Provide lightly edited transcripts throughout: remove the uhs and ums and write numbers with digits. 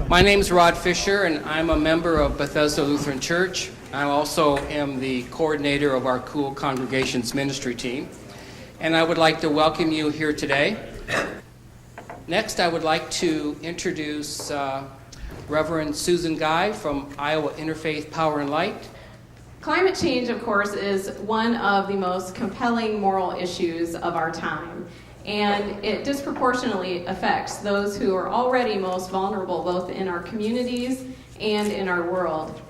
My name is Rod Fisher, and I'm a member of Bethesda Lutheran Church. I also am the coordinator of our Cool Congregations ministry team, and I would like to welcome you here today. Next, I would like to introduce Reverend Susan Guy from Iowa Interfaith Power Light. Climate change, of course, is one of the most compelling moral issues of our time, and it disproportionately affects those who are already most vulnerable, both in our communities and in our world.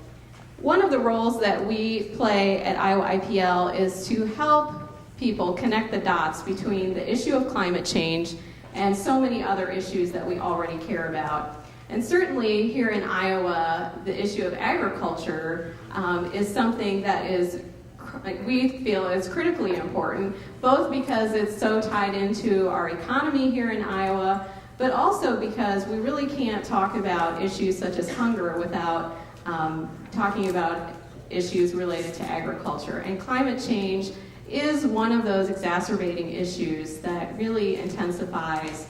One of the roles that we play at Iowa IPL is to help people connect the dots between the issue of climate change and so many other issues that we already care about. And certainly here in Iowa, the issue of agriculture is something that we feel is critically important, both because it's so tied into our economy here in Iowa, but also because we really can't talk about issues such as hunger without talking about issues related to agriculture. And climate change is one of those exacerbating issues that really intensifies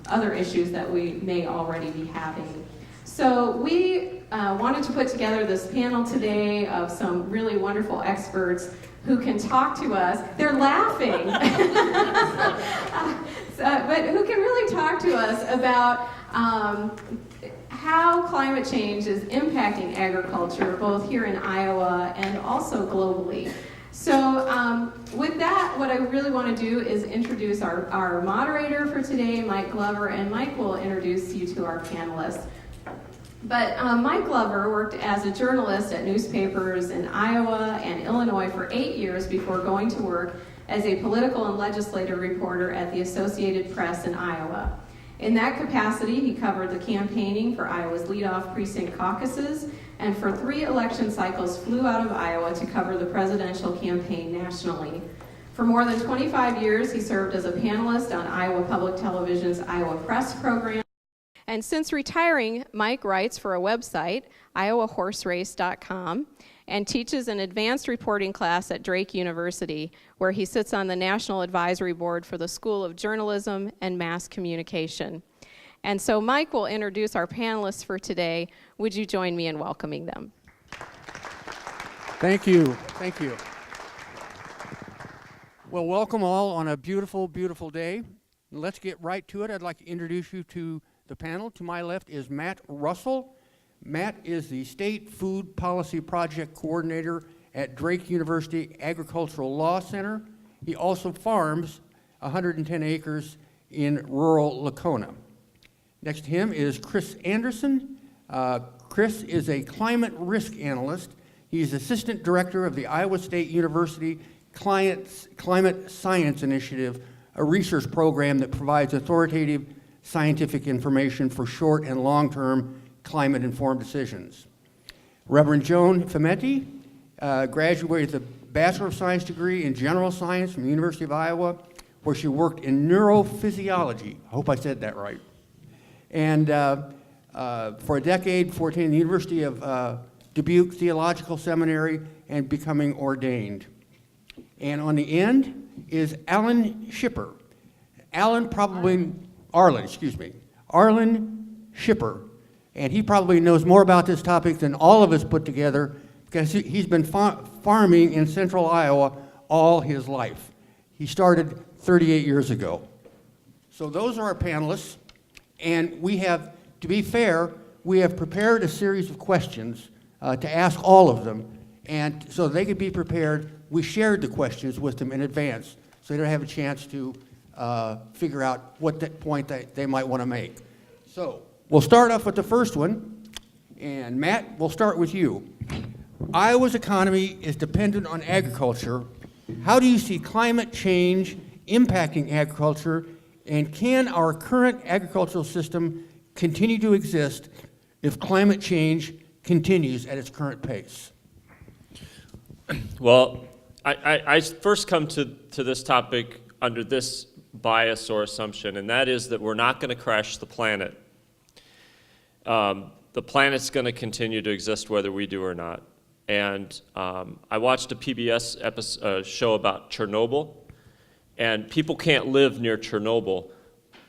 other issues that we may already be having. So we wanted to put together this panel today of some really wonderful experts who can talk to us. They're laughing. But who can really talk to us about how climate change is impacting agriculture, both here in Iowa and also globally. So with that, what I really want to do is introduce our moderator for today, Mike Glover, and Mike will introduce you to our panelists. But Mike Glover worked as a journalist at newspapers in Iowa and Illinois for 8 years before going to work as a political and legislative reporter at the Associated Press in Iowa. In that capacity, he covered the campaigning for Iowa's leadoff precinct caucuses, and for 3 election cycles flew out of Iowa to cover the presidential campaign nationally. For more than 25 years, he served as a panelist on Iowa Public Television's Iowa Press program. And since retiring, Mike writes for a website, iowahorserace.com, and teaches an advanced reporting class at Drake University, where he sits on the National Advisory Board for the School of Journalism and Mass Communication. And so Mike will introduce our panelists for today. Would you join me in welcoming them? Thank you. Thank you. Well, welcome all on a beautiful, beautiful day. Let's get right to it. I'd like to introduce you to the panel. To my left is Matt Russell. Matt is the State Food Policy Project Coordinator at Drake University Agricultural Law Center. He also farms 110 acres in rural Lacona. Next to him is Chris Anderson. Chris is a climate risk analyst. He's Assistant Director of the Iowa State University Climate Science Initiative, a research program that provides authoritative scientific information for short and long-term climate-informed decisions. Reverend Joan Fumetti graduated with a Bachelor of Science degree in General Science from the University of Iowa, where she worked in neurophysiology. I hope I said that right. And for a decade, before attending the University of Dubuque Theological Seminary and becoming ordained. And on the end is Arlyn Schipper. Arlyn Schipper. And he probably knows more about this topic than all of us put together, because he's been farming in central Iowa all his life. He started 38 years ago. So those are our panelists. And we have, to be fair, we have prepared a series of questions to ask all of them. And so they could be prepared, we shared the questions with them in advance, so they don't have a chance to figure out what point they might want to make. So we'll start off with the first one. And Matt, we'll start with you. Iowa's economy is dependent on agriculture. How do you see climate change impacting agriculture? And can our current agricultural system continue to exist if climate change continues at its current pace? Well, I first come to this topic under this bias or assumption, and that is that we're not going to crash the planet. The planet's going to continue to exist whether we do or not. And I watched a PBS show about Chernobyl, and people can't live near Chernobyl,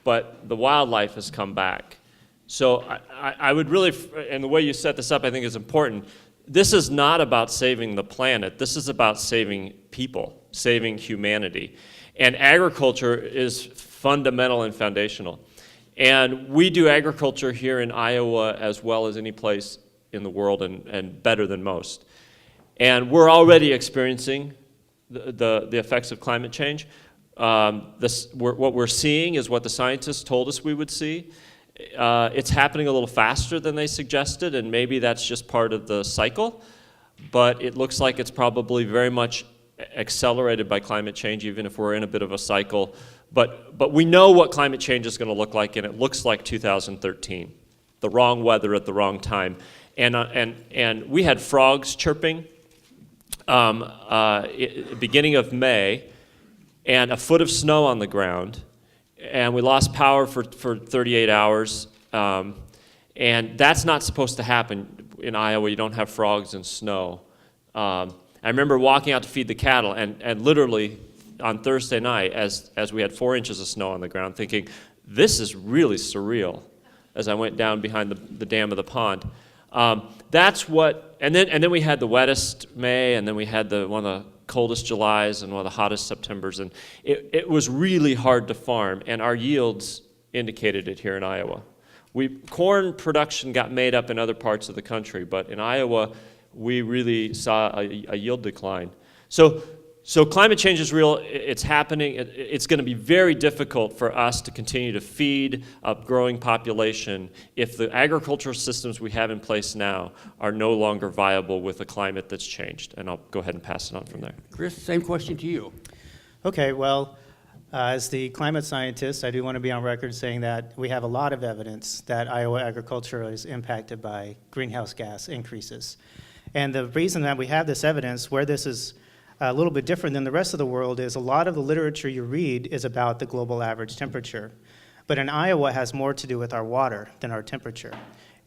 but the wildlife has come back. So I would really, and the way you set this up I think is important, this is not about saving the planet, this is about saving people, saving humanity. And agriculture is fundamental and foundational. And we do agriculture here in Iowa as well as any place in the world, and better than most. And we're already experiencing the effects of climate change. What we're seeing is what the scientists told us we would see. It's happening a little faster than they suggested, and maybe that's just part of the cycle, but it looks like it's probably very much accelerated by climate change, even if we're in a bit of a cycle. But we know what climate change is going to look like, and it looks like 2013, the wrong weather at the wrong time. And we had frogs chirping beginning of May, and a foot of snow on the ground, and we lost power for 38 hours, and that's not supposed to happen in Iowa. You don't have frogs and snow. I remember walking out to feed the cattle, and literally on Thursday night, as we had 4 inches of snow on the ground, thinking, this is really surreal, as I went down behind the dam of the pond. That's what, and then we had the wettest May, and then we had one of the coldest Julys and one of the hottest Septembers, and it was really hard to farm, and our yields indicated it here in Iowa. Corn production got made up in other parts of the country, but in Iowa, we really saw a yield decline. So climate change is real, it's happening, it's going to be very difficult for us to continue to feed a growing population if the agricultural systems we have in place now are no longer viable with a climate that's changed. And I'll go ahead and pass it on from there. Chris, same question to you. Okay, well, as the climate scientist, I do want to be on record saying that we have a lot of evidence that Iowa agriculture is impacted by greenhouse gas increases. And the reason that we have this evidence, where this is a little bit different than the rest of the world, is a lot of the literature you read is about the global average temperature. But in Iowa, it has more to do with our water than our temperature.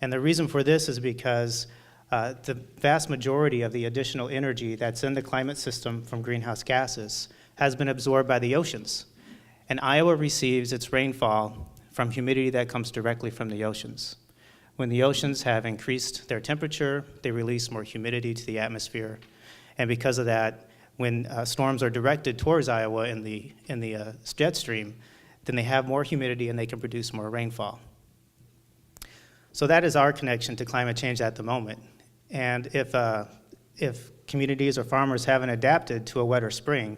And the reason for this is because the vast majority of the additional energy that's in the climate system from greenhouse gases has been absorbed by the oceans. And Iowa receives its rainfall from humidity that comes directly from the oceans. When the oceans have increased their temperature, they release more humidity to the atmosphere. And because of that, when storms are directed towards Iowa in the jet stream, then they have more humidity and they can produce more rainfall. So that is our connection to climate change at the moment. And if communities or farmers haven't adapted to a wetter spring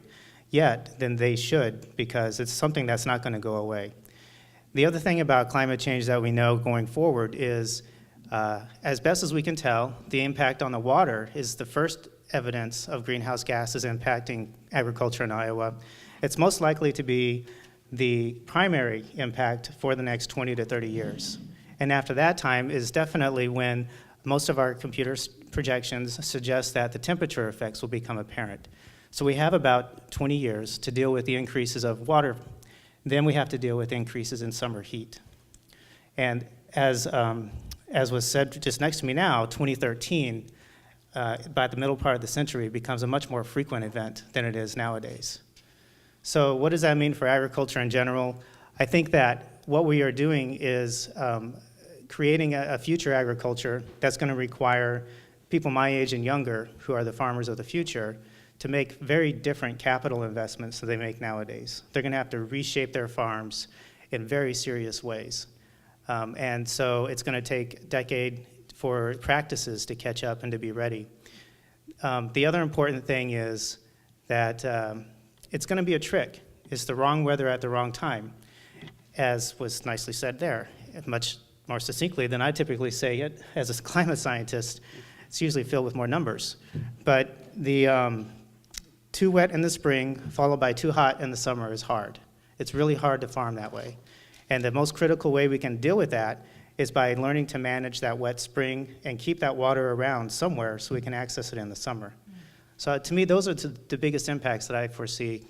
yet, then they should, because it's something that's not going to go away. The other thing about climate change that we know going forward is, as best as we can tell, the impact on the water is the first evidence of greenhouse gases impacting agriculture in Iowa. It's most likely to be the primary impact for the next 20 to 30 years. And after that time is definitely when most of our computer projections suggest that the temperature effects will become apparent. So we have about 20 years to deal with the increases of water. Then we have to deal with increases in summer heat. And as was said just next to me now, 2013, by the middle part of the century, becomes a much more frequent event than it is nowadays. So what does that mean for agriculture in general? I think that what we are doing is creating a future agriculture that's going to require people my age and younger, who are the farmers of the future, to make very different capital investments than they make nowadays. They're going to have to reshape their farms in very serious ways. And so it's going to take a decade for practices to catch up and to be ready. The other important thing is that it's going to be a trick. It's the wrong weather at the wrong time, as was nicely said there, much more succinctly than I typically say it. As a climate scientist, it's usually filled with more numbers. But the too wet in the spring followed by too hot in the summer is hard. It's really hard to farm that way. And the most critical way we can deal with that is by learning to manage that wet spring and keep that water around somewhere so we can access it in the summer. So to me, those are the biggest impacts that I foresee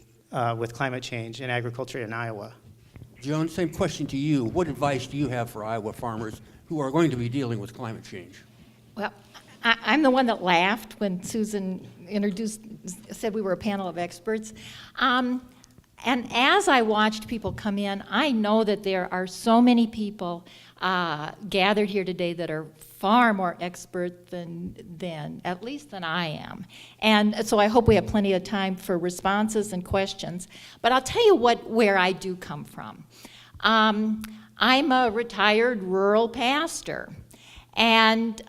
with climate change in agriculture in Iowa. Joan, same question to you. What advice do you have for Iowa farmers who are going to be dealing with climate change? Well, I'm the one that laughed when Susan said we were a panel of experts. And as I watched people come in, I know that there are so many people gathered here today that are far more expert than at least than I am. And so I hope we have plenty of time for responses and questions. But I'll tell you where I do come from. I'm a retired rural pastor and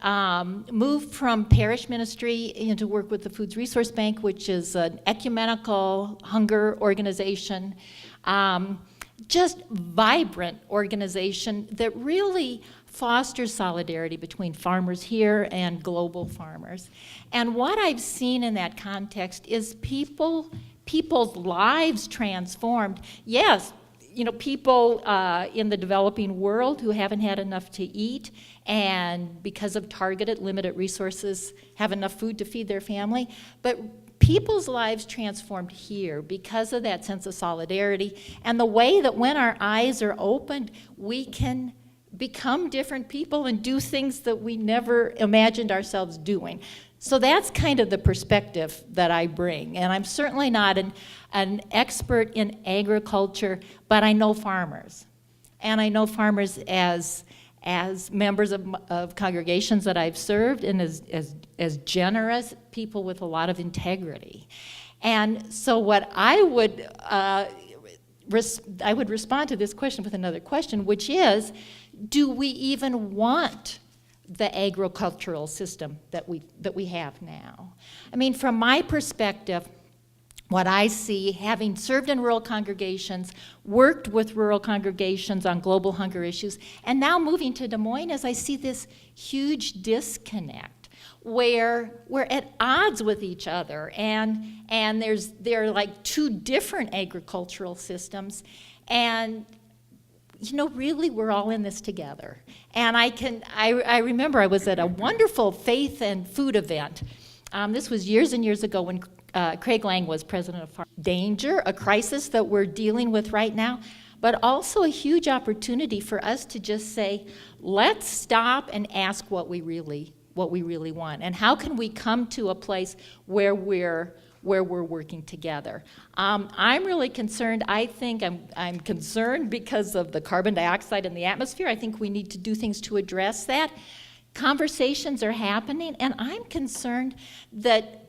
moved from parish ministry into work with the Foods Resource Bank, which is an ecumenical hunger organization, just vibrant organization that really fosters solidarity between farmers here and global farmers. And what I've seen in that context is people's lives transformed. Yes, people in the developing world who haven't had enough to eat and because of targeted, limited resources have enough food to feed their family. But people's lives transformed here because of that sense of solidarity and the way that when our eyes are opened, we can become different people and do things that we never imagined ourselves doing. So that's kind of the perspective that I bring. And I'm certainly not an expert in agriculture, but I know farmers. And I know farmers as members of congregations that I've served and as generous people with a lot of integrity. And so what I would respond to this question with another question, which is, do we even want the agricultural system that we have now? I mean, from my perspective, what I see, having served in rural congregations, worked with rural congregations on global hunger issues, and now moving to Des Moines, as I see this huge disconnect where we're at odds with each other, and there are like two different agricultural systems, and really, we're all in this together. And I remember I was at a wonderful faith and food event. This was years and years ago when Craig Lang was president of Farm. Danger, a crisis that we're dealing with right now, but also a huge opportunity for us to just say, let's stop and ask what we really want. And how can we come to a place where we're working together. I'm really concerned. I think I'm concerned because of the carbon dioxide in the atmosphere. I think we need to do things to address that. Conversations are happening, and I'm concerned that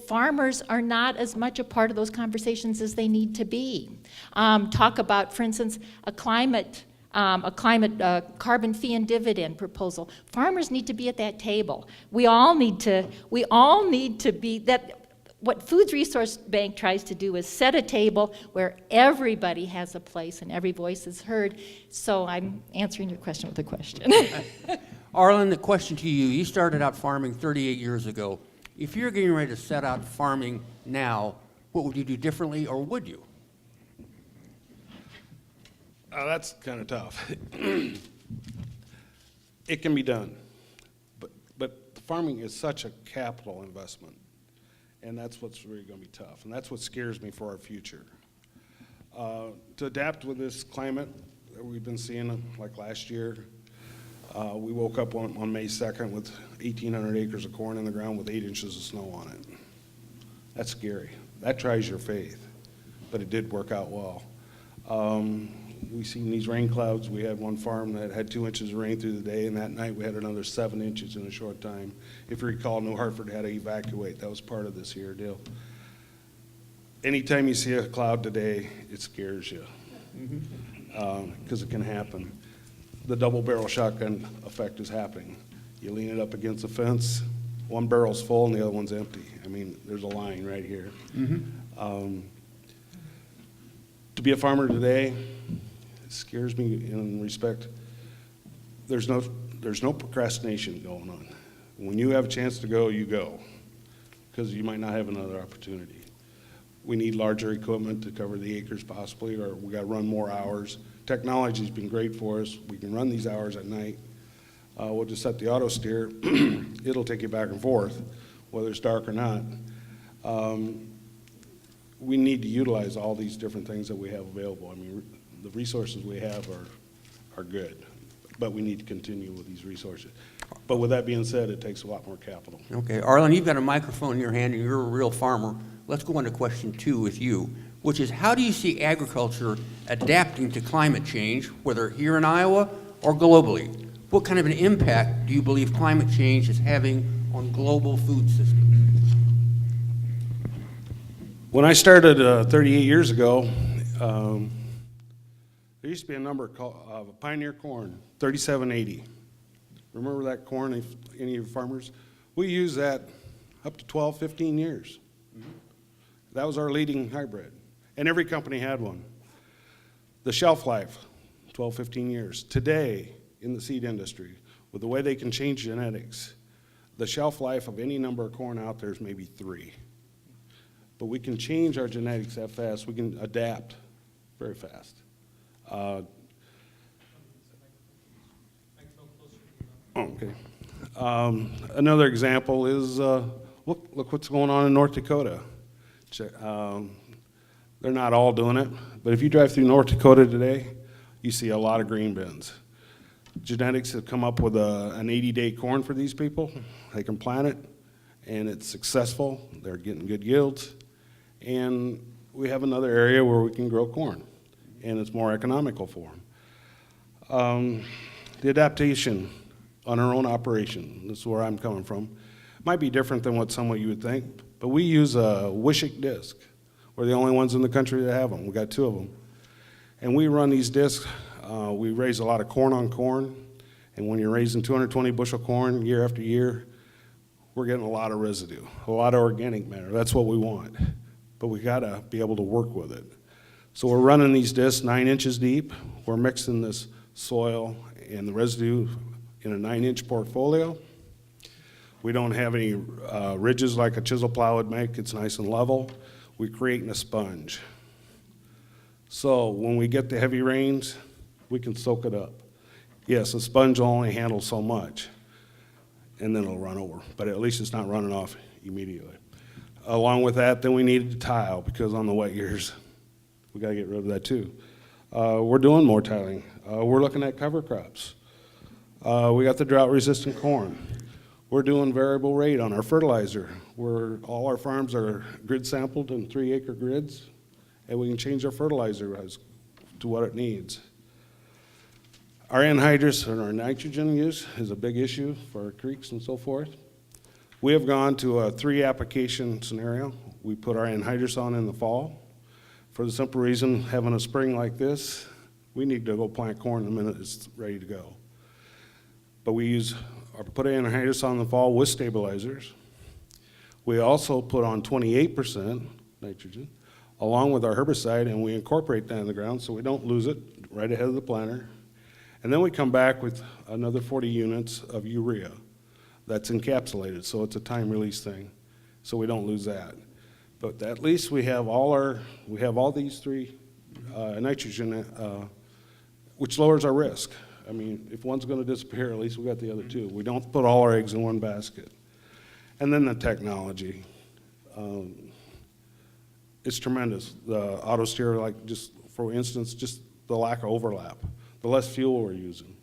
farmers are not as much a part of those conversations as they need to be. Talk about, for instance, a climate carbon fee and dividend proposal. Farmers need to be at that table. We all need to be that. What Foods Resource Bank tries to do is set a table where everybody has a place and every voice is heard. So I'm answering your question with a question. Arlyn, the question to you. You started out farming 38 years ago. If you're getting ready to set out farming now, what would you do differently, or would you? That's kind of tough. It can be done, but farming is such a capital investment. And that's what's really going to be tough. And that's what scares me for our future. To adapt with this climate that we've been seeing, like last year, we woke up on May 2nd with 1,800 acres of corn in the ground with 8 inches of snow on it. That's scary. That tries your faith. But it did work out well. We've seen these rain clouds. We had one farm that had 2 inches of rain through the day, and that night we had another 7 inches in a short time. If you recall, New Hartford had to evacuate. That was part of this here deal. Anytime you see a cloud today, it scares you, because it can happen. The double barrel shotgun effect is happening. You lean it up against the fence, one barrel's full and the other one's empty. I mean, there's a line right here. To be a farmer today, it scares me in respect. There's no procrastination going on. When you have a chance to go, you go, because you might not have another opportunity. We need larger equipment to cover the acres possibly, or we got to run more hours. Technology's been great for us. We can run these hours at night. We'll just set the auto steer. It'll take you back and forth, whether it's dark or not. We need to utilize all these different things that we have available. I mean, the resources we have are good, but we need to continue with these resources. But with that being said, it takes a lot more capital. Okay, Arlyn, you've got a microphone in your hand and you're a real farmer. Let's go on to question 2 with you. which is how do you see agriculture adapting to climate change, whether here in Iowa or globally? What kind of an impact do you believe climate change is having on global food systems? When I started 38 years ago, there used to be a number of Pioneer corn, 3780. Remember that corn, if any of you farmers? We used that up to 12, 15 years. That was our leading hybrid, and every company had one. The shelf life, 12, 15 years. Today, in the seed industry, with the way they can change genetics, the shelf life of any number of corn out there is maybe 3. But we can change our genetics that fast. We can adapt very fast. Okay. Another example is, look what's going on in North Dakota. They're not all doing it, but if you drive through North Dakota today, you see a lot of green bins. Genetics have come up with an 80-day corn for these people. They can plant it, and it's successful. They're getting good yields. And we have another area where we can grow corn, and it's more economical for them. The adaptation on our own operation, this is where I'm coming from, might be different than what some of you would think, but we use a Wishick disc. We're the only ones in the country that have them. We got 2 of them. And we run these discs. We raise a lot of corn on corn, and when you're raising 220 bushel corn year after year, we're getting a lot of residue, a lot of organic matter. That's what we want, but we gotta be able to work with it. So we're running these discs 9 inches deep. We're mixing this soil and the residue in a 9-inch portfolio. We don't have any ridges like a chisel plow would make. It's nice and level. We're creating a sponge. So when we get the heavy rains, we can soak it up. Yes, a sponge will only handle so much, and then it'll run over, but at least it's not running off immediately. Along with that, then we needed to tile, because on the wet years, we gotta get rid of that too. We're doing more tiling. We're looking at cover crops. We got the drought-resistant corn. We're doing variable rate on our fertilizer. All our farms are grid sampled in 3-acre grids, and we can change our fertilizer as to what it needs. Our anhydrous and our nitrogen use is a big issue for our creeks and so forth. We have gone to a 3-application scenario. We put our anhydrous on in the fall. For the simple reason, having a spring like this, we need to go plant corn the minute it's ready to go. But we put anhydrous on in the fall with stabilizers. We also put on 28% nitrogen along with our herbicide, and we incorporate that in the ground so we don't lose it right ahead of the planter. And then we come back with another 40 units of urea that's encapsulated, so it's a time release thing, so we don't lose that. But at least we have all these 3 nitrogen, which lowers our risk. I mean, if one's going to disappear, at least we got the other 2. We don't put all our eggs in one basket. And then the technology. It's tremendous. The auto steer, like just for instance, just the lack of overlap, the less fuel we're using.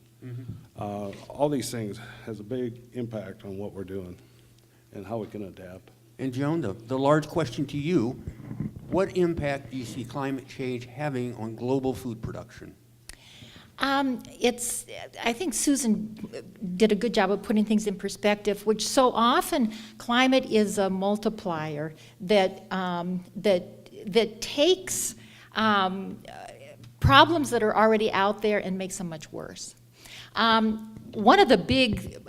All these things has a big impact on what we're doing and how we can adapt. And Joan, the large question to you, what impact do you see climate change having on global food production? I think Susan did a good job of putting things in perspective, which so often climate is a multiplier that takes problems that are already out there and makes them much worse. One of the big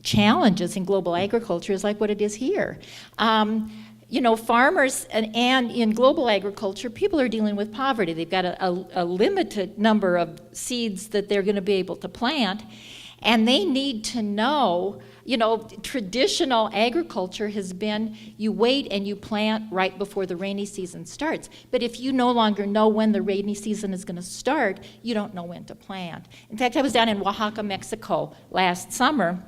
challenges in global agriculture is like what it is here. You know, farmers and in global agriculture, people are dealing with poverty. They've got a limited number of seeds that they're going to be able to plant, and they need to know, you know, traditional agriculture has been you wait and you plant right before the rainy season starts. But if you no longer know when the rainy season is going to start, you don't know when to plant. In fact, I was down in Oaxaca, Mexico last summer.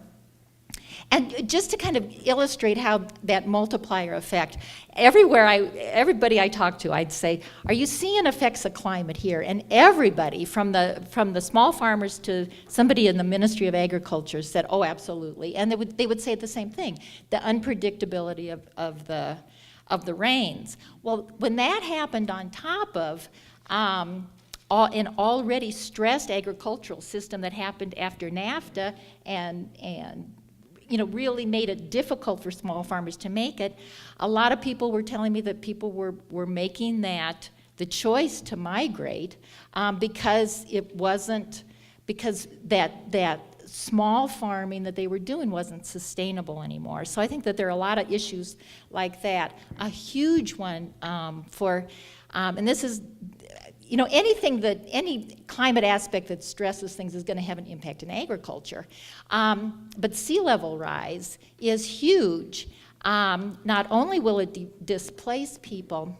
And just to kind of illustrate how that multiplier effect, everybody I talk to, I'd say, are you seeing effects of climate here? And everybody, from the small farmers to somebody in the Ministry of Agriculture, said, oh, absolutely. And they would say the same thing, the unpredictability of of the rains. Well, when that happened on top of an already stressed agricultural system that happened after NAFTA and really made it difficult for small farmers to make it, a lot of people were telling me that people were making the choice to migrate because that small farming that they were doing wasn't sustainable anymore. So I think that there are a lot of issues like that. A huge one and this is, any climate aspect that stresses things is going to have an impact in agriculture. But sea level rise is huge. Not only will it displace people,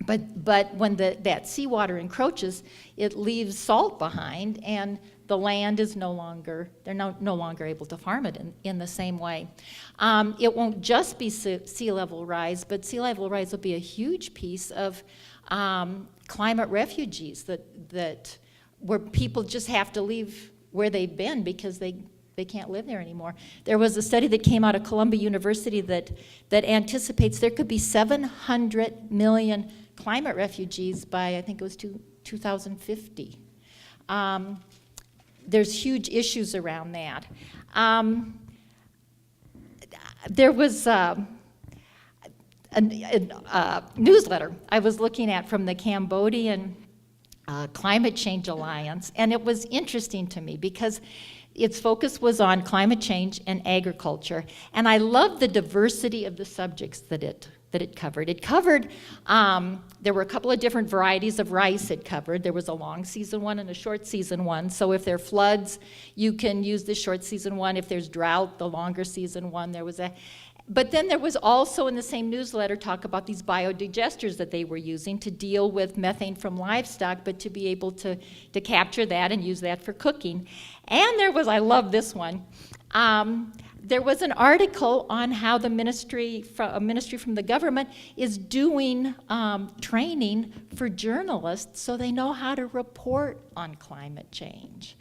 but when that seawater encroaches, it leaves salt behind, and the land is no longer able to farm it in the same way. It won't just be sea level rise, but sea level rise will be a huge piece of climate refugees where people just have to leave where they've been because they can't live there anymore. There was a study that came out of Columbia University that anticipates there could be 700 million climate refugees by, I think it was 2050. There's huge issues around that. There was a newsletter I was looking at from the Cambodian Climate Change Alliance, and it was interesting to me because its focus was on climate change and agriculture, and I love the diversity of the subjects that it covered. It covered, there were a couple of different varieties of rice it covered. There was a long season one and a short season one. So if there are floods, you can use the short season one. If there's drought, the longer season one. But then there was also in the same newsletter talk about these biodigesters that they were using to deal with methane from livestock, but to be able to capture that and use that for cooking. And there was, I love this one, there was an article on how a ministry from the government is doing training for journalists so they know how to report on climate change.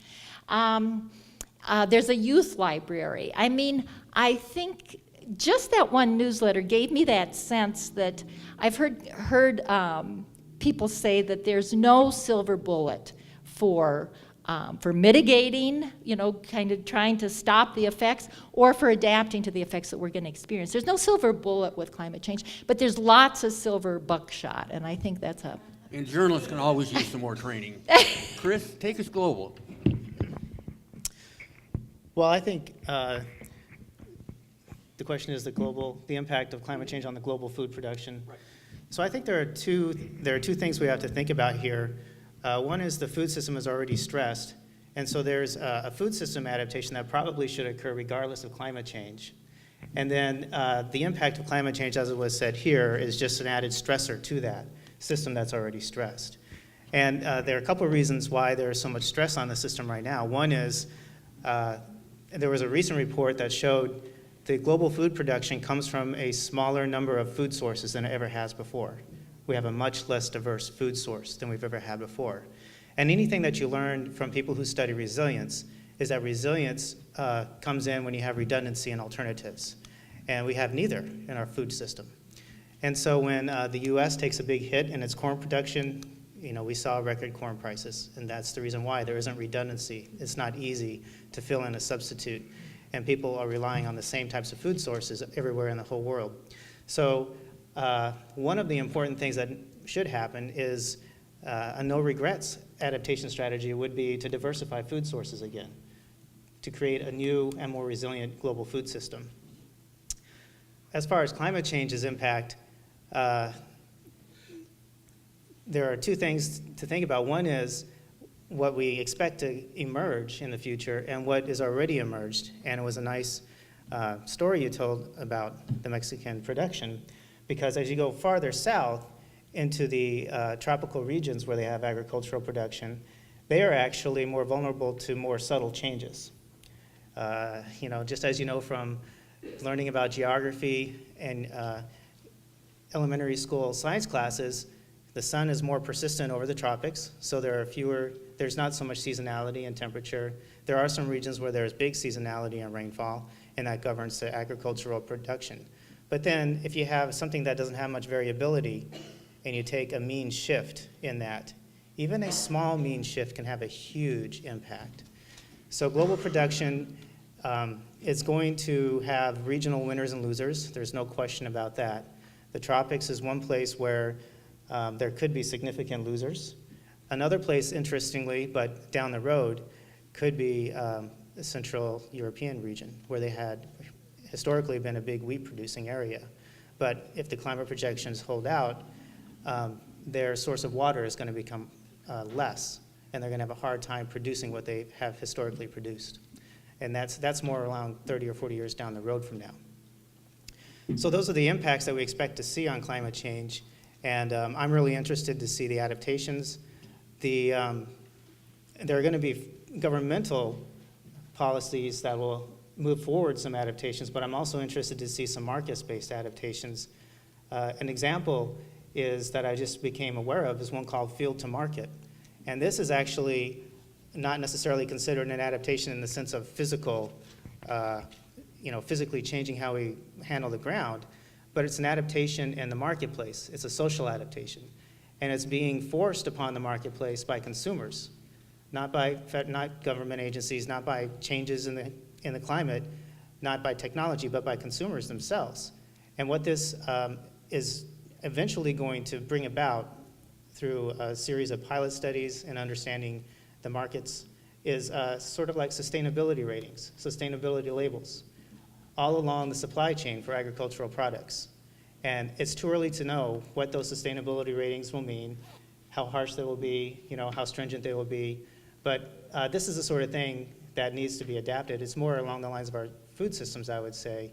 There's a youth library. I mean, I think just that one newsletter gave me that sense that I've heard people say that there's no silver bullet for mitigating, kind of trying to stop the effects, or for adapting to the effects that we're going to experience. There's no silver bullet with climate change, but there's lots of silver buckshot, and I think that's a... And journalists can always use some more training. Chris, take us global. Well, I think the question is the impact of climate change on the global food production. Right. So I think there are two things we have to think about here. One is the food system is already stressed, and so there's a food system adaptation that probably should occur regardless of climate change. And then the impact of climate change, as it was said here, is just an added stressor to that system that's already stressed. And there are a couple of reasons why there is so much stress on the system right now. One is there was a recent report that showed the global food production comes from a smaller number of food sources than it ever has before. We have a much less diverse food source than we've ever had before. And anything that you learn from people who study resilience is that resilience comes in when you have redundancy and alternatives. And we have neither in our food system. And so when the U.S. takes a big hit in its corn production, we saw record corn prices. And that's the reason why there isn't redundancy. It's not easy to fill in a substitute. And people are relying on the same types of food sources everywhere in the whole world. So one of the important things that should happen is a no regrets adaptation strategy would be to diversify food sources again, to create a new and more resilient global food system. As far as climate change's impact, there are two things to think about. One is what we expect to emerge in the future and what is already emerged. And it was a nice story you told about the Mexican production, because as you go farther south into the tropical regions where they have agricultural production, they are actually more vulnerable to more subtle changes. Just as you know from learning about geography and elementary school science classes, the sun is more persistent over the tropics, so there's not so much seasonality and temperature. There are some regions where there's big seasonality and rainfall, and that governs the agricultural production. But then if you have something that doesn't have much variability and you take a mean shift in that, even a small mean shift can have a huge impact. So global production is going to have regional winners and losers. There's no question about that. The tropics is one place where there could be significant losers. Another place, interestingly, but down the road, could be the Central European region, where they had historically been a big wheat producing area. But if the climate projections hold out, their source of water is going to become less, and they're going to have a hard time producing what they have historically produced. And that's more around 30 or 40 years down the road from now. So those are the impacts that we expect to see on climate change, and I'm really interested to see the adaptations. There are going to be governmental policies that will move forward some adaptations, but I'm also interested to see some market-based adaptations. An example is that I just became aware of is one called field to market. And this is actually not necessarily considered an adaptation in the sense of physical, physically changing how we handle the ground, but it's an adaptation in the marketplace. It's a social adaptation. And it's being forced upon the marketplace by consumers, not government agencies, not by changes in the climate, not by technology, but by consumers themselves. And what this is eventually going to bring about through a series of pilot studies and understanding the markets is sort of like sustainability ratings, sustainability labels, all along the supply chain for agricultural products. And it's too early to know what those sustainability ratings will mean, how harsh they will be, how stringent they will be. But this is the sort of thing that needs to be adapted. It's more along the lines of our food systems, I would say,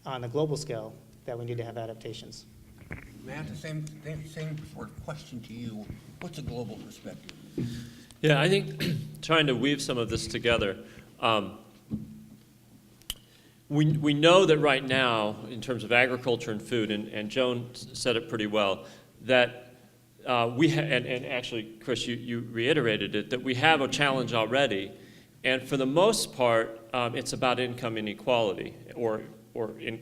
on the global scale, that we need to have adaptations. Matt, the same sort of question to you. What's a global perspective? Yeah, I think trying to weave some of this together, we know that right now, in terms of agriculture and food, and Joan said it pretty well, that and actually, Chris, you reiterated it, that we have a challenge already, and for the most part, it's about income inequality or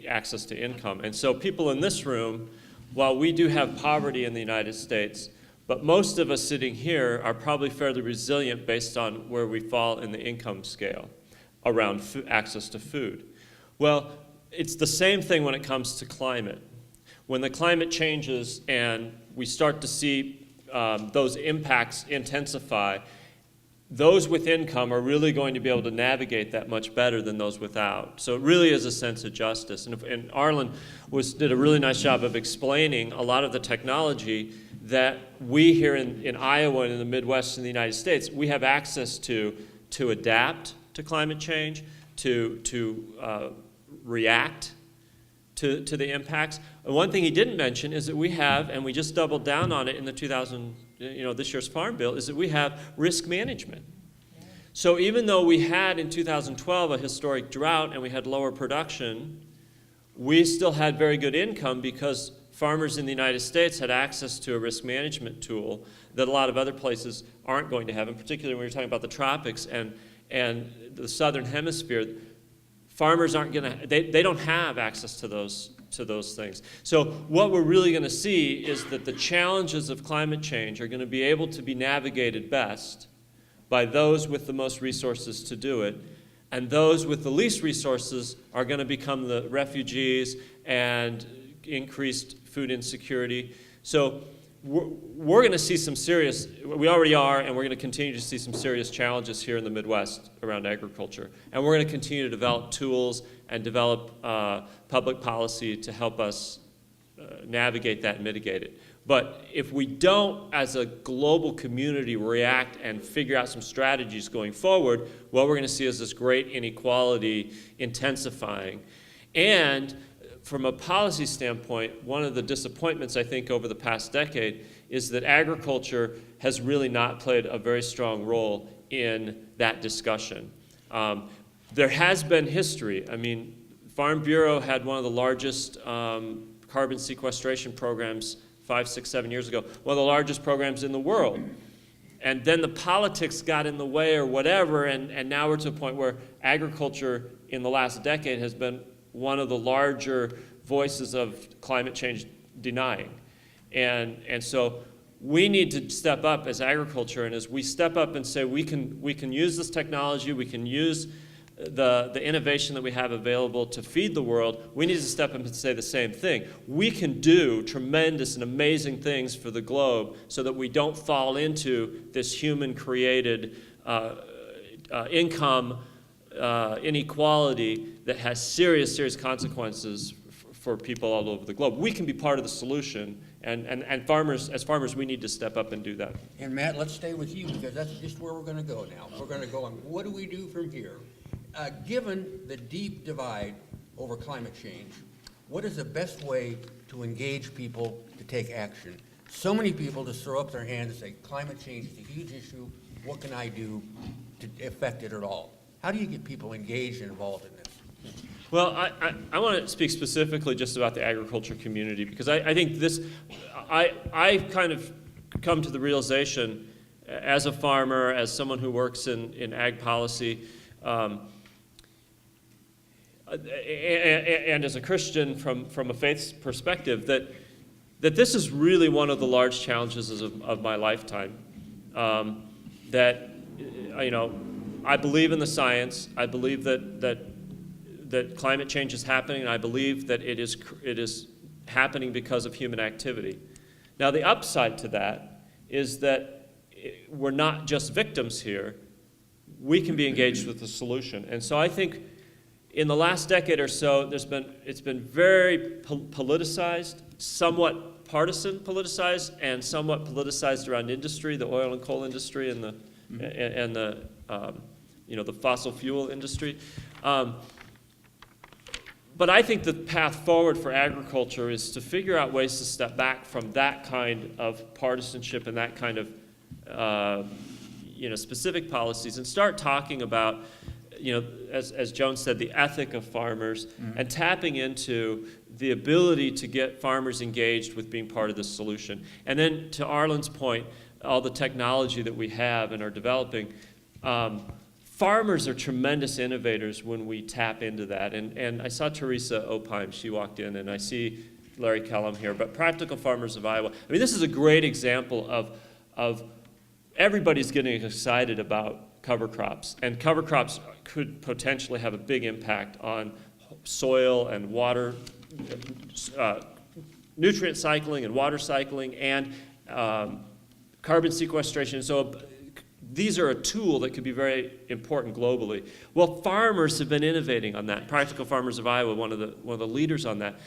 access to income. And so people in this room, while we do have poverty in the United States, but most of us sitting here are probably fairly resilient based on where we fall in the income scale around access to food. Well, it's the same thing when it comes to climate. When the climate changes and we start to see those impacts intensify, those with income are really going to be able to navigate that much better than those without. So it really is a sense of justice. And Arlyn did a really nice job of explaining a lot of the technology that we here in Iowa and in the Midwest in the United States, we have access to adapt to climate change, to react to the impacts. And one thing he didn't mention is that we have, and we just doubled down on it in the this year's Farm Bill, is that we have risk management. So even though we had in 2012 a historic drought and we had lower production, we still had very good income because farmers in the United States had access to a risk management tool that a lot of other places aren't going to have, and particularly when you're talking about the tropics and the southern hemisphere, farmers aren't going to, they don't have access to those things. So what we're really going to see is that the challenges of climate change are going to be able to be navigated best by those with the most resources to do it, and those with the least resources are going to become the refugees and increased food insecurity. So we're going to see some serious, we already are, and we're going to continue to see some serious challenges here in the Midwest around agriculture. And we're going to continue to develop tools and develop public policy to help us navigate that and mitigate it. But if we don't, as a global community, react and figure out some strategies going forward, what we're going to see is this great inequality intensifying. And from a policy standpoint, one of the disappointments, I think, over the past decade is that agriculture has really not played a very strong role in that discussion. There has been history. I mean, Farm Bureau had one of the largest carbon sequestration programs 5, 6, 7 years ago, one of the largest programs in the world. And then the politics got in the way or whatever, and now we're to a point where agriculture in the last decade has been one of the larger voices of climate change denying. And so we need to step up as agriculture, and as we step up and say we can use this technology, we can use the innovation that we have available to feed the world, we need to step up and say the same thing. We can do tremendous and amazing things for the globe so that we don't fall into this human-created income inequality that has serious consequences for people all over the globe. We can be part of the solution, and farmers, as farmers, we need to step up and do that. And Matt, let's stay with you, because that's just where we're going to go now. We're going to go on, what do we do from here? Given the deep divide over climate change, what is the best way to engage people to take action? So many people just throw up their hands and say, climate change is a huge issue. What can I do to affect it at all? How do you get people engaged and involved in this? Well, I want to speak specifically just about the agriculture community, because I think this, I kind of come to the realization as a farmer, as someone who works in ag policy, and as a Christian from a faith perspective, that this is really one of the large challenges of my lifetime. That, you know, I believe in the science. I believe that climate change is happening, and I believe that it is happening because of human activity. Now, the upside to that is that we're not just victims here. We can be engaged with the solution. And so I think in the last decade or so, it's been very politicized, somewhat partisan politicized, and somewhat politicized around industry, the oil and coal industry, and the fossil fuel industry. But I think the path forward for agriculture is to figure out ways to step back from that kind of partisanship and that kind of specific policies, and start talking about, as Joan said, the ethic of farmers, and tapping into the ability to get farmers engaged with being part of the solution. And then, to Arlyn's point, all the technology that we have and are developing, farmers are tremendous innovators when we tap into that. And I saw Teresa opine, she walked in, and I see Larry Kellum here, but Practical Farmers of Iowa. I mean, this is a great example of everybody's getting excited about cover crops, and cover crops could potentially have a big impact on soil and water, nutrient cycling and water cycling, and carbon sequestration. So these are a tool that could be very important globally. Well, farmers have been innovating on that. Practical Farmers of Iowa, one of the leaders on that.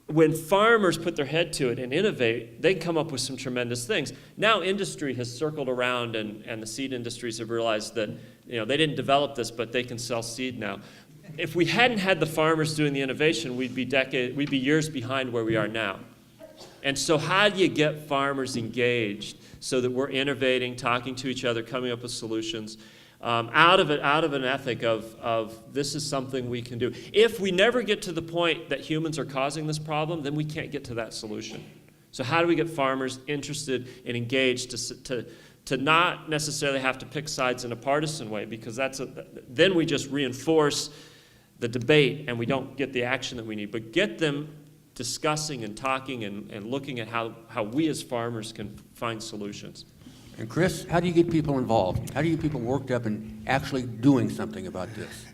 When farmers put their head to it and innovate, they come up with some tremendous things. Now industry has circled around, and the seed industries have realized that they didn't develop this, but they can sell seed now. If we hadn't had the farmers doing the innovation, we'd be years behind where we are now. And so how do you get farmers engaged so that we're innovating, talking to each other, coming up with solutions, out of an ethic of this is something we can do. If we never get to the point that humans are causing this problem, then we can't get to that solution. So how do we get farmers interested and engaged to not necessarily have to pick sides in a partisan way, because then we just reinforce the debate and we don't get the action that we need, but get them discussing and talking and looking at how we as farmers can find solutions. And Chris, how do you get people involved? How do you get people worked up and actually doing something about this?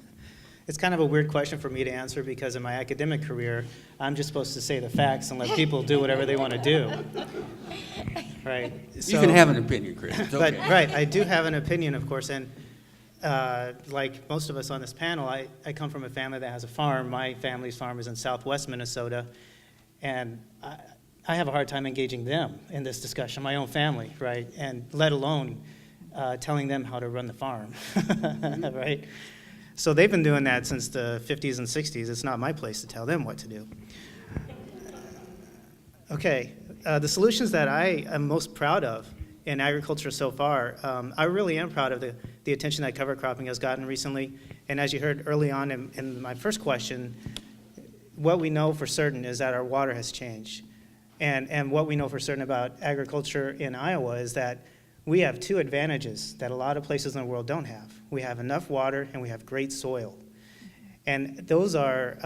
It's kind of a weird question for me to answer, because in my academic career, I'm just supposed to say the facts and let people do whatever they want to do. Right? You can have an opinion, Chris. It's okay. But, right, I do have an opinion, of course, and like most of us on this panel, I come from a family that has a farm. My family's farm is in southwest Minnesota, and I have a hard time engaging them in this discussion, my own family, right? And let alone telling them how to run the farm, right? So they've been doing that since the 50s and 60s. It's not my place to tell them what to do. Okay, the solutions that I am most proud of in agriculture so far, I really am proud of the attention that cover cropping has gotten recently. And as you heard early on in my first question, what we know for certain is that our water has changed. And what we know for certain about agriculture in Iowa is that we have two advantages that a lot of places in the world don't have. We have enough water and we have great soil. And those are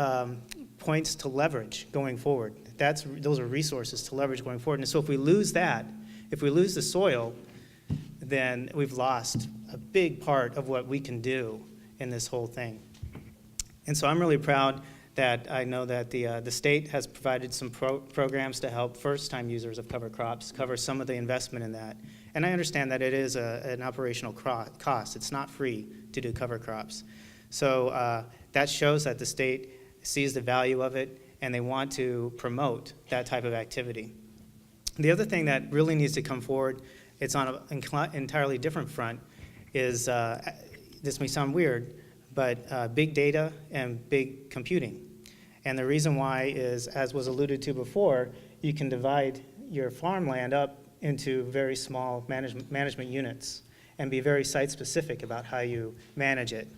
points to leverage going forward. Those are resources to leverage going forward. And so if we lose that, if we lose the soil, then we've lost a big part of what we can do in this whole thing. And so I'm really proud that I know that the state has provided some programs to help first-time users of cover crops cover some of the investment in that. And I understand that it is an operational cost. It's not free to do cover crops. So that shows that the state sees the value of it, and they want to promote that type of activity. The other thing that really needs to come forward, it's on an entirely different front, is, this may sound weird, but big data and big computing. And the reason why is, as was alluded to before, you can divide your farmland up into very small management units and be very site-specific about how you manage it.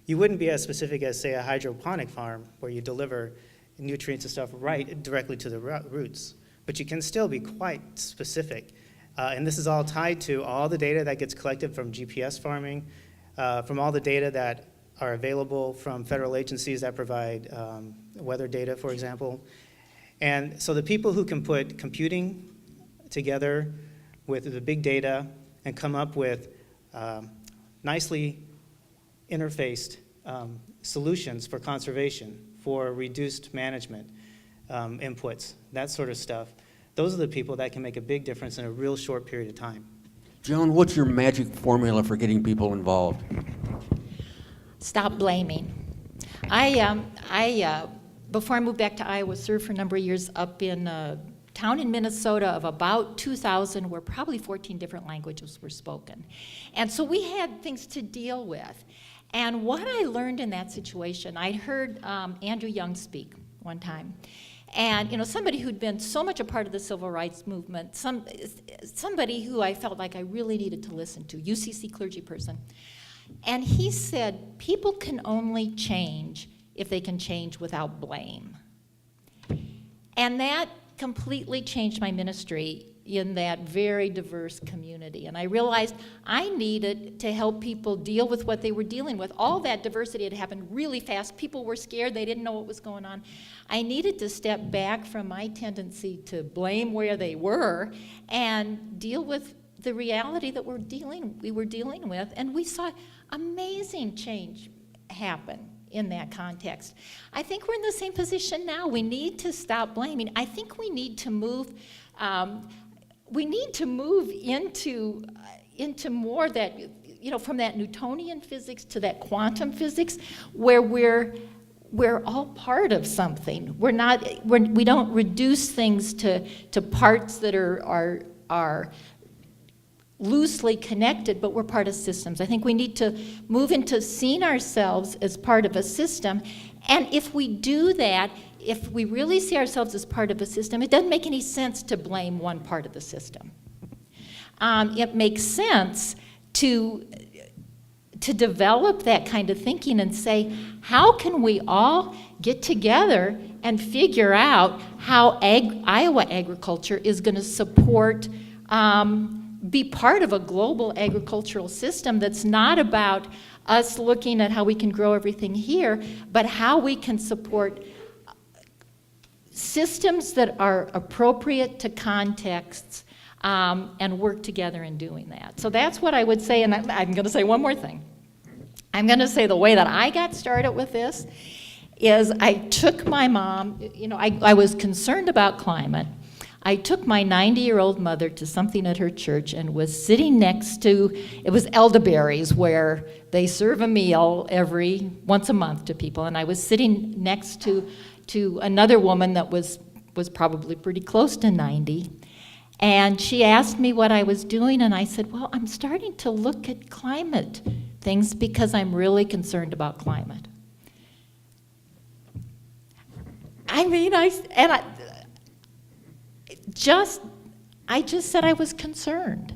You wouldn't be as specific as, say, a hydroponic farm where you deliver nutrients and stuff right directly to the roots, but you can still be quite specific. And this is all tied to all the data that gets collected from GPS farming, from all the data that are available from federal agencies that provide weather data, for example. And so the people who can put computing together with the big data and come up with nicely interfaced solutions for conservation, for reduced management inputs, that sort of stuff, those are the people that can make a big difference in a real short period of time. Joan, what's your magic formula for getting people involved? Stop blaming. Before I moved back to Iowa, served for a number of years up in a town in Minnesota of about 2,000 where probably 14 different languages were spoken. And so we had things to deal with. And what I learned in that situation, I heard Andrew Young speak one time. And somebody who'd been so much a part of the civil rights movement, somebody who I felt like I really needed to listen to, UCC clergy person. And he said, people can only change if they can change without blame. And that completely changed my ministry in that very diverse community. And I realized I needed to help people deal with what they were dealing with. All that diversity had happened really fast. People were scared. They didn't know what was going on. I needed to step back from my tendency to blame where they were and deal with the reality that we were dealing with. And we saw amazing change happen in that context. I think we're in the same position now. We need to stop blaming. I think we need to move into more that, from that Newtonian physics to that quantum physics, where we're all part of something. We don't reduce things to parts that are loosely connected, but we're part of systems. I think we need to move into seeing ourselves as part of a system. And if we do that, if we really see ourselves as part of a system, it doesn't make any sense to blame one part of the system. It makes sense to develop that kind of thinking and say, how can we all get together and figure out how Iowa agriculture is going to support be part of a global agricultural system that's not about us looking at how we can grow everything here, but how we can support systems that are appropriate to contexts and work together in doing that. So that's what I would say, and I'm going to say one more thing. I'm going to say the way that I got started with this is I took my mom, I was concerned about climate. I took my 90-year-old mother to something at her church and was sitting next to, it was elderberries where they serve a meal once a month to people, and I was sitting next to another woman that was probably pretty close to 90, and she asked me what I was doing, and I said, well, I'm starting to look at climate things because I'm really concerned about climate. I just said I was concerned.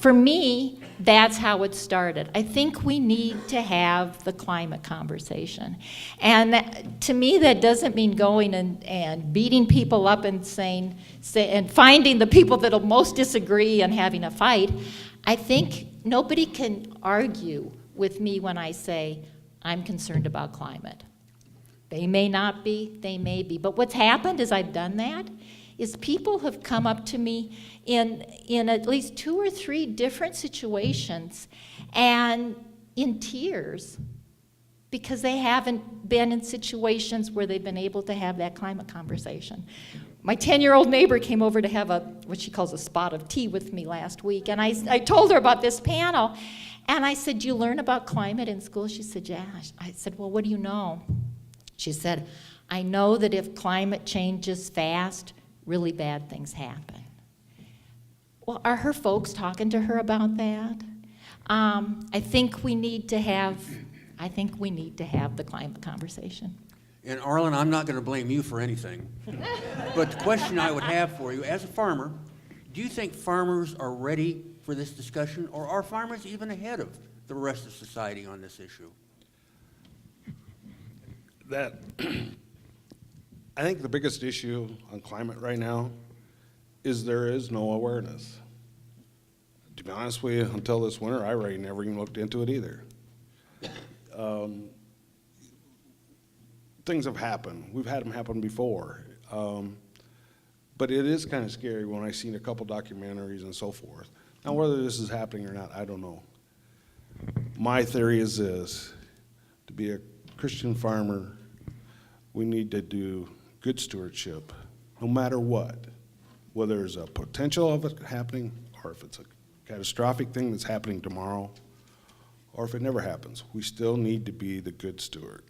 For me, that's how it started. I think we need to have the climate conversation. And to me, that doesn't mean going and beating people up and and finding the people that'll most disagree and having a fight. I think nobody can argue with me when I say I'm concerned about climate. They may not be, they may be. But what's happened as I've done that is people have come up to me in at least 2 or 3 different situations and in tears because they haven't been in situations where they've been able to have that climate conversation. My 10-year-old neighbor came over to have what she calls a spot of tea with me last week, and I told her about this panel, and I said, "Do you learn about climate in school?" She said, "Yeah." I said, "Well, what do you know?" She said, "I know that if climate changes fast, really bad things happen." Well, are her folks talking to her about that? I think we need to have the climate conversation. And Arlyn, I'm not going to blame you for anything. But the question I would have for you, as a farmer, do you think farmers are ready for this discussion, or are farmers even ahead of the rest of society on this issue? That, I think the biggest issue on climate right now is there is no awareness. To be honest with you, until this winter, I really never even looked into it either. Things have happened. We've had them happen before. But it is kind of scary when I've seen a couple documentaries and so forth. Now, whether this is happening or not, I don't know. My theory is this: to be a Christian farmer, we need to do good stewardship, no matter what. Whether there's a potential of it happening, or if it's a catastrophic thing that's happening tomorrow, or if it never happens, we still need to be the good steward.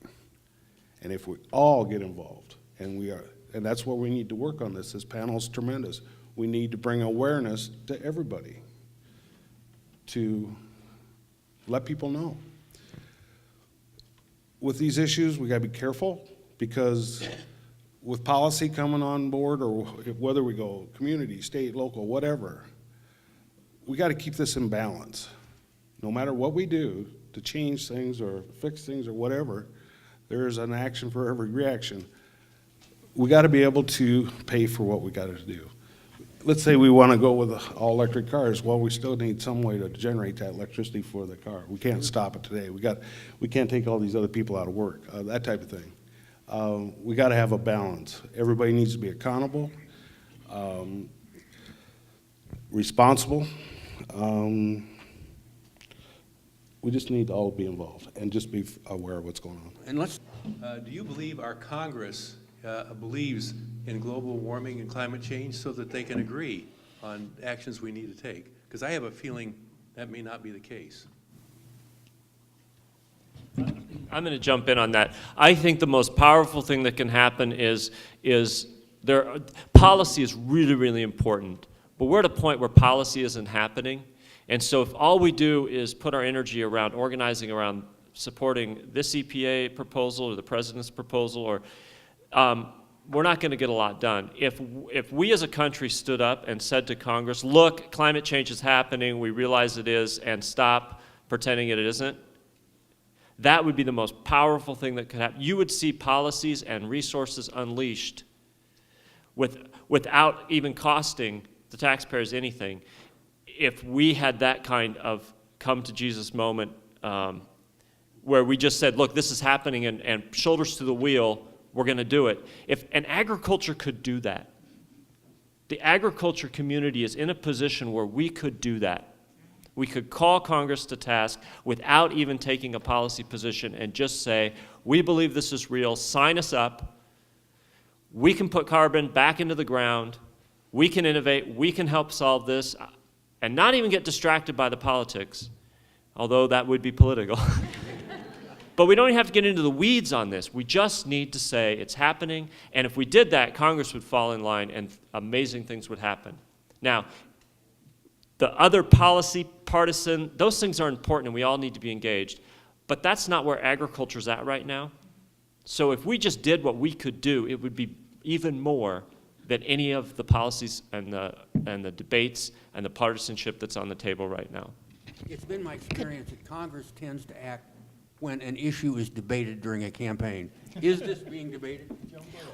And if we all get involved, and that's where we need to work on this panel's tremendous. We need to bring awareness to everybody to let people know. With these issues, we gotta be careful, because with policy coming on board, or whether we go community, state, local, whatever, we gotta keep this in balance. No matter what we do to change things or fix things or whatever, there's an action for every reaction. We got to be able to pay for what we got to do. Let's say we want to go with all electric cars. Well, we still need some way to generate that electricity for the car. We can't stop it today. We can't take all these other people out of work, that type of thing. We got to have a balance. Everybody needs to be accountable, responsible. We just need to all be involved and just be aware of what's going on. And let's. Do you believe our Congress believes in global warming and climate change so that they can agree on actions we need to take? Because I have a feeling that may not be the case. I'm going to jump in on that. I think the most powerful thing that can happen is policy is really, really important. But we're at a point where policy isn't happening. And so if all we do is put our energy around organizing around supporting this EPA proposal or the president's proposal, or we're not going to get a lot done. If we as a country stood up and said to Congress, look, climate change is happening, we realize it is, and stop pretending it isn't, that would be the most powerful thing that could happen. You would see policies and resources unleashed without even costing the taxpayers anything. If we had that kind of come to Jesus moment where we just said, look, this is happening, and shoulders to the wheel, we're going to do it. And agriculture could do that. The agriculture community is in a position where we could do that. We could call Congress to task without even taking a policy position and just say, we believe this is real, sign us up. We can put carbon back into the ground. We can innovate. We can help solve this. And not even get distracted by the politics, although that would be political. But we don't even have to get into the weeds on this. We just need to say it's happening, and if we did that, Congress would fall in line and amazing things would happen. Now, the other policy, partisan, those things are important and we all need to be engaged, but that's not where agriculture's at right now. So if we just did what we could do, it would be even more than any of the policies and the debates and the partisanship that's on the table right now. It's been my experience that Congress tends to act when an issue is debated during a campaign. Is this being debated?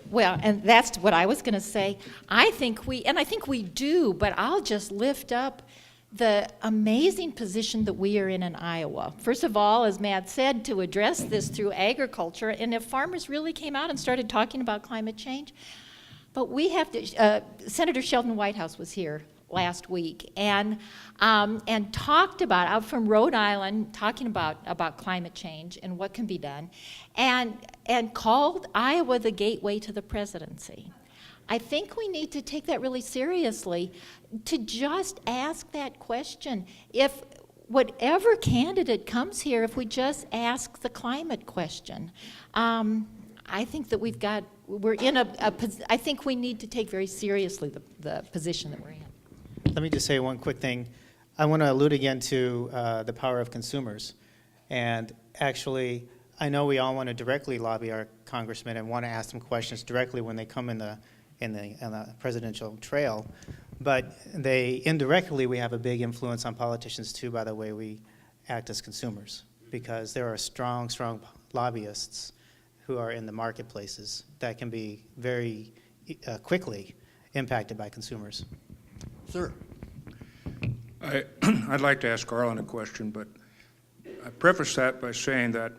Well, and that's what I was going to say. I think we do, but I'll just lift up the amazing position that we are in Iowa. First of all, as Matt said, to address this through agriculture, and if farmers really came out and started talking about climate change, but we have to, Senator Sheldon Whitehouse was here last week and talked about, out from Rhode Island, talking about climate change and what can be done, and called Iowa the gateway to the presidency. I think we need to take that really seriously, to just ask that question. If whatever candidate comes here, if we just ask the climate question, I think that we're in I think we need to take very seriously the position that we're in. Let me just say one quick thing. I want to allude again to the power of consumers. And actually, I know we all want to directly lobby our congressmen and want to ask them questions directly when they come in the presidential trail, but indirectly we have a big influence on politicians too by the way we act as consumers, because there are strong lobbyists who are in the marketplaces that can be very quickly impacted by consumers. Sir. I'd like to ask Arlyn a question, but I preface that by saying that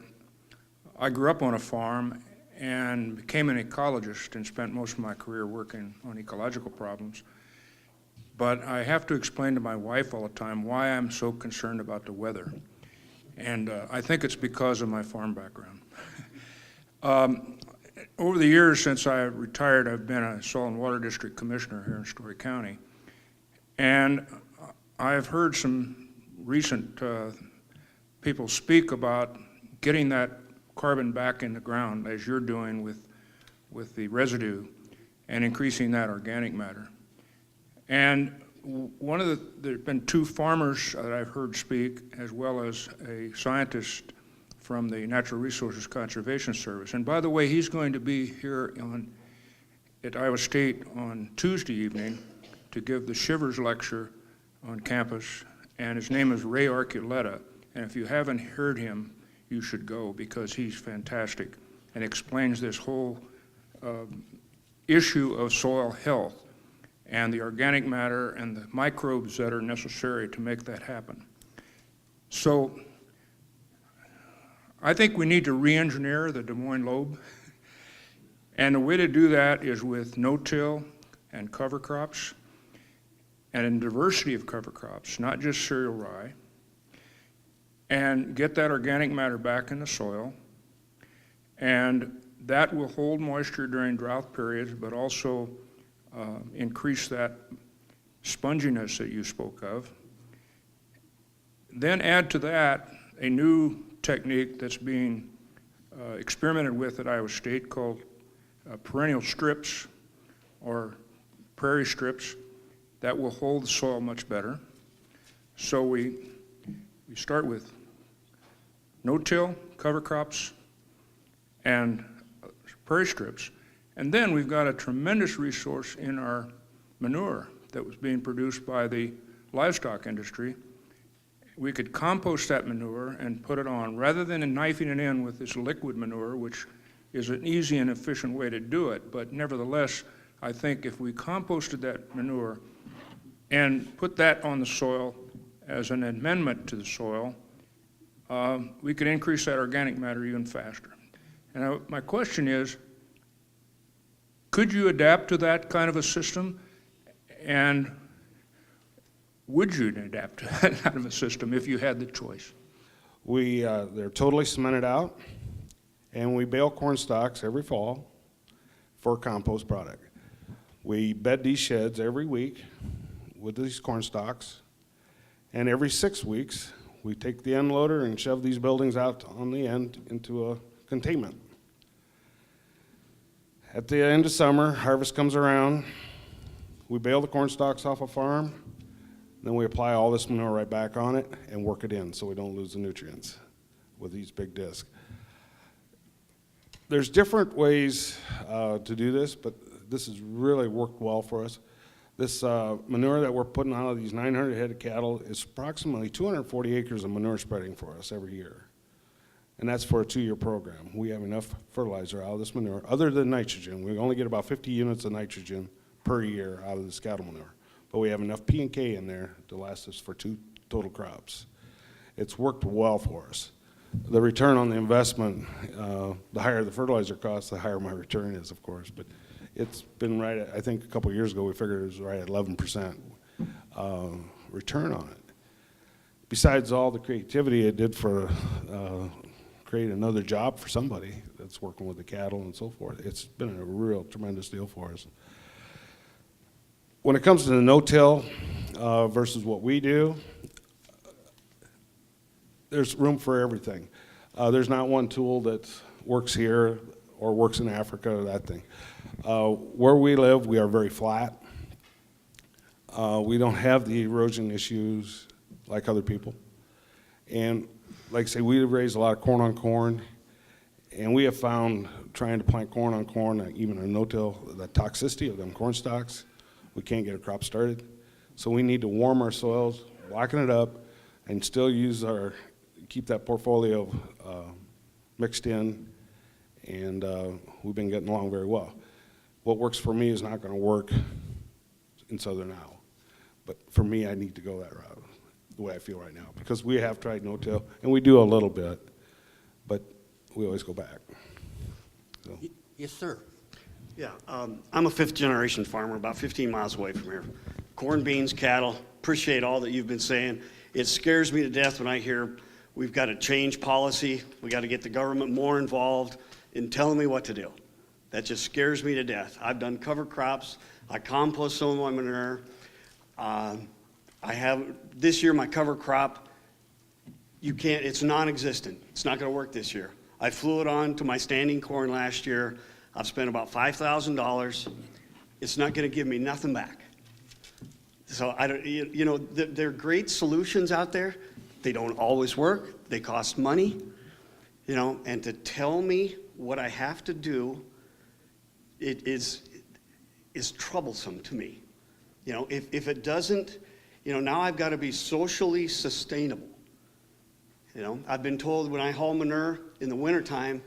I grew up on a farm and became an ecologist and spent most of my career working on ecological problems. But I have to explain to my wife all the time why I'm so concerned about the weather. And I think it's because of my farm background. Over the years since I retired, I've been a soil and water district commissioner here in Story County. And I've heard some recent people speak about getting that carbon back in the ground, as you're doing with the residue, and increasing that organic matter. And there's been two farmers that I've heard speak, as well as a scientist from the Natural Resources Conservation Service. And by the way, he's going to be here at Iowa State on Tuesday evening to give the Shivers lecture on campus, and his name is Ray Archuleta. And if you haven't heard him, you should go, because he's fantastic and explains this whole issue of soil health and the organic matter and the microbes that are necessary to make that happen. So I think we need to re-engineer the Des Moines lobe, and the way to do that is with no-till and cover crops, and in diversity of cover crops, not just cereal rye, and get that organic matter back in the soil. And that will hold moisture during drought periods, but also increase that sponginess that you spoke of. Then add to that a new technique that's being experimented with at Iowa State called perennial strips, or prairie strips, that will hold the soil much better. So we start with no-till, cover crops, and prairie strips. And then we've got a tremendous resource in our manure that was being produced by the livestock industry. We could compost that manure and put it on, rather than knifing it in with this liquid manure, which is an easy and efficient way to do it. But nevertheless, I think if we composted that manure and put that on the soil as an amendment to the soil, we could increase that organic matter even faster. And my question is, could you adapt to that kind of a system? And would you adapt to that kind of a system if you had the choice? They're totally cemented out, and we bale corn stalks every fall for compost product. We bed these sheds every week with these corn stalks, and every 6 weeks we take the end loader and shove these buildings out on the end into a containment. At the end of summer, harvest comes around, we bale the corn stalks off a farm, then we apply all this manure right back on it and work it in so we don't lose the nutrients with these big discs. There's different ways to do this, but this has really worked well for us. This manure that we're putting out of these 900 head of cattle is approximately 240 acres of manure spreading for us every year. And that's for a 2-year program. We have enough fertilizer out of this manure, other than nitrogen. We only get about 50 units of nitrogen per year out of this cattle manure. but we have enough P and K in there to last us for 2 total crops. It's worked well for us. The return on the investment, the higher the fertilizer cost, the higher my return is, of course, but it's been right at, I think a couple of years ago we figured it was right at 11% return on it. Besides all the creativity it did for create another job for somebody that's working with the cattle and so forth, it's been a real tremendous deal for us. When it comes to the no-till versus what we do, there's room for everything. There's not one tool that works here or works in Africa or that thing. Where we live, we are very flat. We don't have the erosion issues like other people. And like I say, we raise a lot of corn on corn, and we have found trying to plant corn on corn, even a no-till, the toxicity of them corn stalks, we can't get a crop started. So we need to warm our soils, blacken it up, and still use keep that portfolio mixed in, and we've been getting along very well. What works for me is not going to work in Southern Iowa, but for me, I need to go that route, the way I feel right now, because we have tried no-till, and we do a little bit, but we always go back. So. Yes, sir. Yeah, I'm a 5th-generation farmer about 15 miles away from here. Corn, beans, cattle, appreciate all that you've been saying. It scares me to death when I hear we've got to change policy, we got to get the government more involved in telling me what to do. That just scares me to death. I've done cover crops, I compost some of my manure. I have, this year my cover crop, it's non-existent. It's not going to work this year. I flew it on to my standing corn last year. I've spent about $5,000. It's not going to give me nothing back. So I don't, you know, there are great solutions out there. They don't always work. They cost money, you know, and to tell me what I have to do, it is troublesome to me. You know, if it doesn't, you know, now I've got to be socially sustainable. You know, I've been told when I haul manure in the wintertime,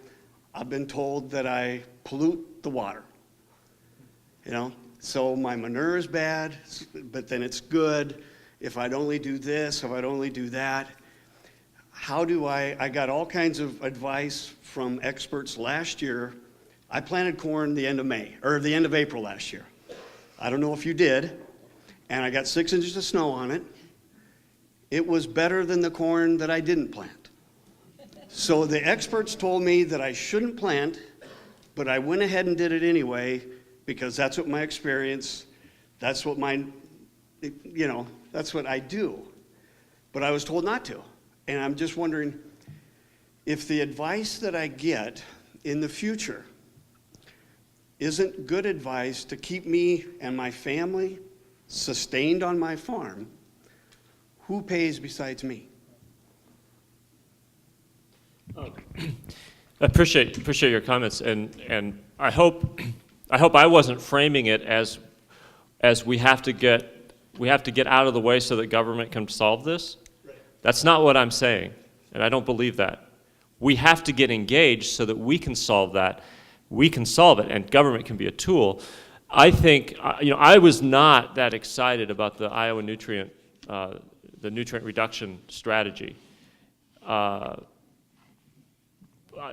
I've been told that I pollute the water. You know, so my manure is bad, but then it's good if I'd only do this, if I'd only do that. How do I got all kinds of advice from experts last year. I planted corn the end of May, or the end of April last year. I don't know if you did, and I got 6 inches of snow on it. It was better than the corn that I didn't plant. So the experts told me that I shouldn't plant, but I went ahead and did it anyway because that's what my experience, that's what my, you know, that's what I do. But I was told not to. And I'm just wondering if the advice that I get in the future isn't good advice to keep me and my family sustained on my farm, who pays besides me? I appreciate your comments, and I hope I wasn't framing it as we have to get out of the way so that government can solve this. Right. That's not what I'm saying, and I don't believe that. We have to get engaged so that we can solve that. We can solve it, and government can be a tool. I think, you know, I was not that excited about the Iowa nutrient reduction strategy.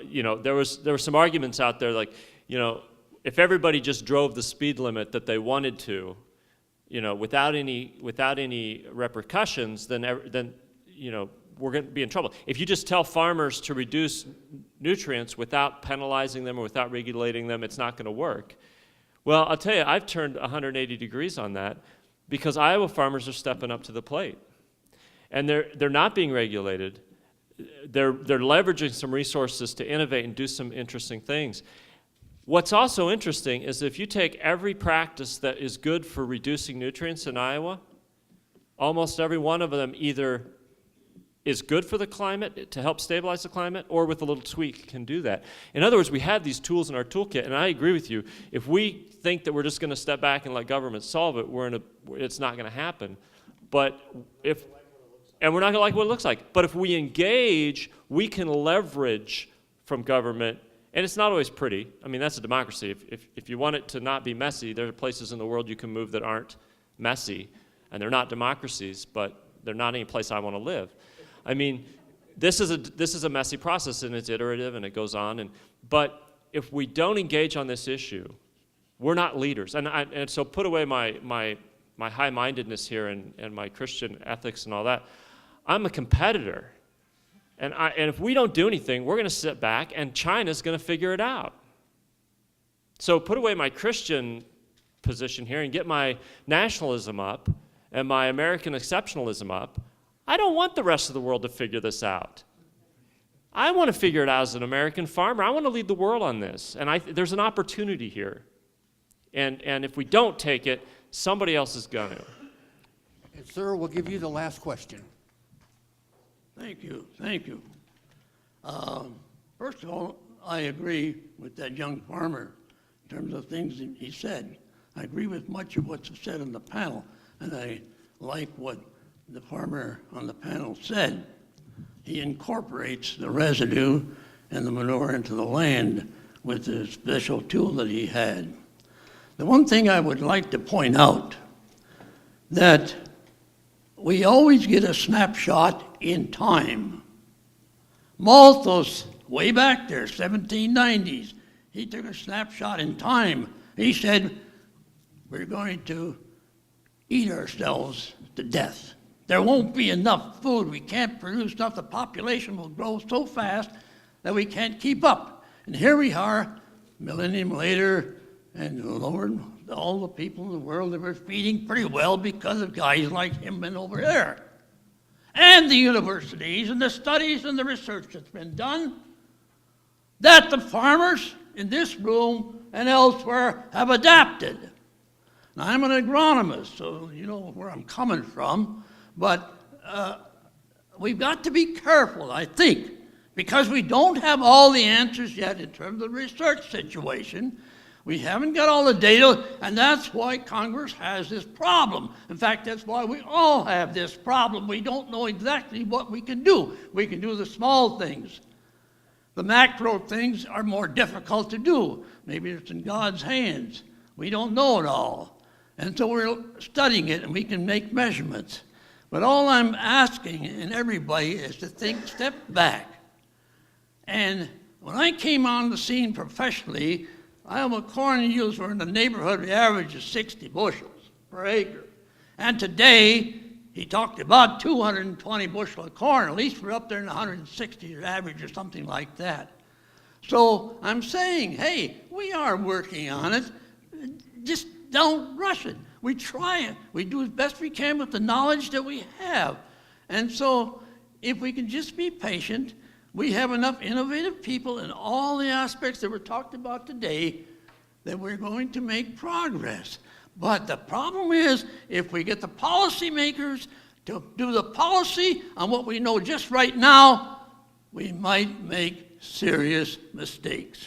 You know, there were some arguments out there like, you know, if everybody just drove the speed limit that they wanted to, you know, without any repercussions, then you know, we're going to be in trouble. If you just tell farmers to reduce nutrients without penalizing them or without regulating them, it's not going to work. Well, I'll tell you, I've turned 180 degrees on that because Iowa farmers are stepping up to the plate. And they're not being regulated. They're leveraging some resources to innovate and do some interesting things. What's also interesting is if you take every practice that is good for reducing nutrients in Iowa, almost every one of them either is good for the climate, to help stabilize the climate, or with a little tweak can do that. In other words, we have these tools in our toolkit, and I agree with you. If we think that we're just going to step back and let government solve it, it's not going to happen. But and we're not going to like what it looks like. But if we engage, we can leverage from government, and it's not always pretty. I mean, that's a democracy. If you want it to not be messy, there are places in the world you can move that aren't messy, and they're not democracies, but they're not any place I want to live. I mean, this is a messy process, and it's iterative, and it goes on. But if we don't engage on this issue, we're not leaders. And so put away my high-mindedness here and my Christian ethics and all that. I'm a competitor. And if we don't do anything, we're going to sit back, and China's going to figure it out. So put away my Christian position here and get my nationalism up and my American exceptionalism up. I don't want the rest of the world to figure this out. I want to figure it out as an American farmer. I want to lead the world on this. And there's an opportunity here. And if we don't take it, somebody else is going to. And sir, we'll give you the last question. Thank you. First of all, I agree with that young farmer in terms of things that he said. I agree with much of what's said on the panel, and I like what the farmer on the panel said. He incorporates the residue and the manure into the land with the special tool that he had. The one thing I would like to point out, that we always get a snapshot in time. Malthus, way back there, 1790s, he took a snapshot in time. He said, we're going to eat ourselves to death. There won't be enough food. We can't produce enough. The population will grow so fast that we can't keep up. And here we are, millennium later, and Lord, all the people in the world that were feeding pretty well because of guys like him and over there. And the universities and the studies and the research that's been done, that the farmers in this room and elsewhere have adapted. Now, I'm an agronomist, so you know where I'm coming from, but we've got to be careful, I think, because we don't have all the answers yet in terms of the research situation. We haven't got all the data, and that's why Congress has this problem. In fact, that's why we all have this problem. We don't know exactly what we can do. We can do the small things. The macro things are more difficult to do. Maybe it's in God's hands. We don't know it all. And so we're studying it, and we can make measurements. But all I'm asking in everybody is to step back. And when I came on the scene professionally, Iowa corn yields were in the neighborhood of the average of 60 bushels per acre. And today, he talked about 220 bushel of corn. At least we're up there in 160 average or something like that. So I'm saying, hey, we are working on it. Just don't rush it. We try it. We do as best we can with the knowledge that we have. And so if we can just be patient, we have enough innovative people in all the aspects that were talked about today that we're going to make progress. But the problem is, if we get the policymakers to do the policy on what we know just right now, we might make serious mistakes.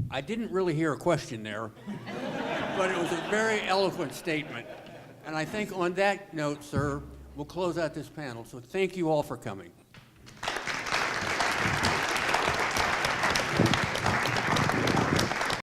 I didn't really hear a question there, but it was a very eloquent statement. And I think on that note, sir, we'll close out this panel. So thank you all for coming.